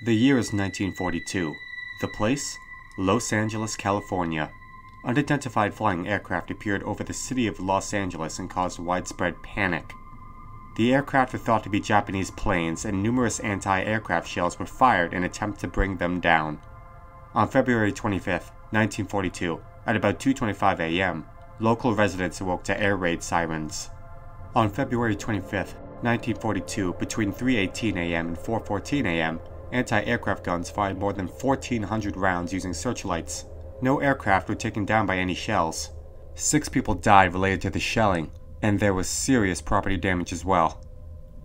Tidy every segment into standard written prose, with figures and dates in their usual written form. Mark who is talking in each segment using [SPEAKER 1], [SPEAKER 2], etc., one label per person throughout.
[SPEAKER 1] The year is 1942. The place? Los Angeles, California. Unidentified flying aircraft appeared over the city of Los Angeles and caused widespread panic. The aircraft were thought to be Japanese planes, and numerous anti-aircraft shells were fired in an attempt to bring them down. On February 25, 1942, at about 2:25 a.m., local residents awoke to air raid sirens. On February 25, 1942, between 3:18 a.m. and 4:14 a.m., anti-aircraft guns fired more than 1,400 rounds using searchlights. No aircraft were taken down by any shells. 6 people died related to the shelling, and there was serious property damage as well.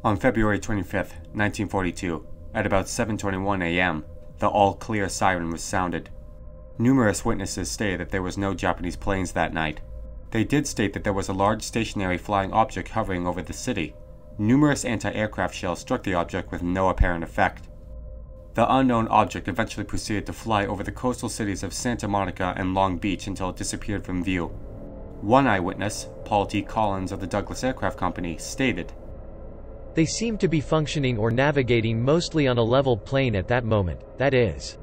[SPEAKER 1] On February 25, 1942, at about 7:21 a.m., the all-clear siren was sounded. Numerous witnesses stated that there was no Japanese planes that night. They did state that there was a large stationary flying object hovering over the city. Numerous anti-aircraft shells struck the object with no apparent effect. The unknown object eventually proceeded to fly over the coastal cities of Santa Monica and Long Beach until it disappeared from view. One eyewitness, Paul T. Collins of the Douglas Aircraft Company, stated,
[SPEAKER 2] "They seemed to be functioning or navigating mostly on a level plane at that moment, that is,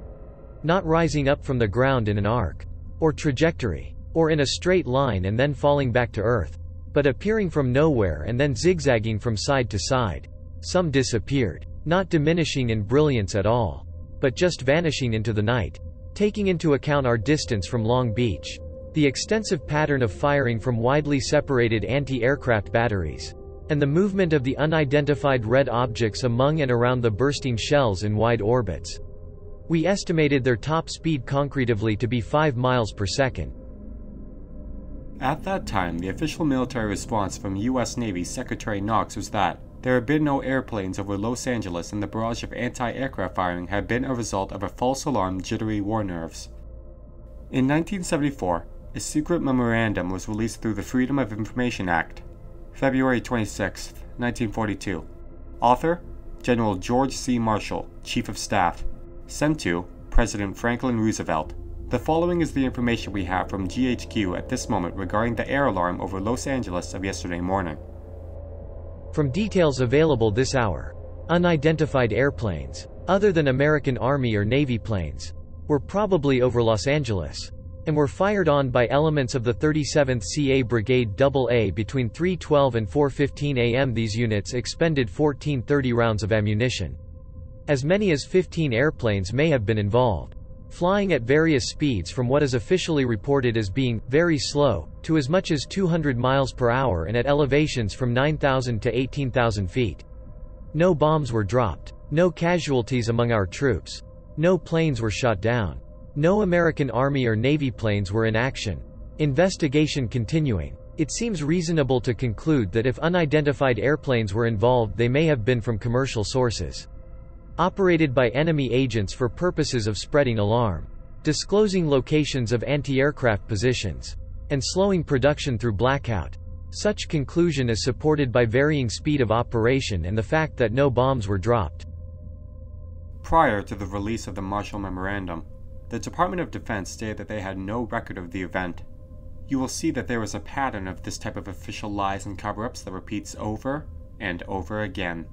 [SPEAKER 2] not rising up from the ground in an arc, or trajectory, or in a straight line and then falling back to Earth, but appearing from nowhere and then zigzagging from side to side. Some disappeared, not diminishing in brilliance at all, but just vanishing into the night. Taking into account our distance from Long Beach, the extensive pattern of firing from widely separated anti-aircraft batteries, and the movement of the unidentified red objects among and around the bursting shells in wide orbits. We estimated their top speed concretively to be 5 miles per second.
[SPEAKER 1] At that time, the official military response from U.S. Navy Secretary Knox was that there had been no airplanes over Los Angeles and the barrage of anti-aircraft firing had been a result of a false alarm jittery war nerves. In 1974, a secret memorandum was released through the Freedom of Information Act. February 26, 1942. Author? General George C. Marshall, Chief of Staff. Sent to President Franklin Roosevelt. The following is the information we have from GHQ at this moment regarding the air alarm over Los Angeles of yesterday morning.
[SPEAKER 2] From details available this hour, unidentified airplanes, other than American Army or Navy planes, were probably over Los Angeles, and were fired on by elements of the 37th CA Brigade AA between 3:12 and 4:15 a.m. These units expended 1,430 rounds of ammunition. As many as 15 airplanes may have been involved, flying at various speeds from what is officially reported as being very slow, to as much as 200 miles per hour and at elevations from 9,000 to 18,000 feet. No bombs were dropped. No casualties among our troops. No planes were shot down. No American Army or Navy planes were in action. Investigation continuing. It seems reasonable to conclude that if unidentified airplanes were involved, they may have been from commercial sources, operated by enemy agents for purposes of spreading alarm, disclosing locations of anti-aircraft positions, and slowing production through blackout. Such conclusion is supported by varying speed of operation and the fact that no bombs were dropped.
[SPEAKER 1] Prior to the release of the Marshall Memorandum, the Department of Defense stated that they had no record of the event. You will see that there is a pattern of this type of official lies and cover-ups that repeats over and over again.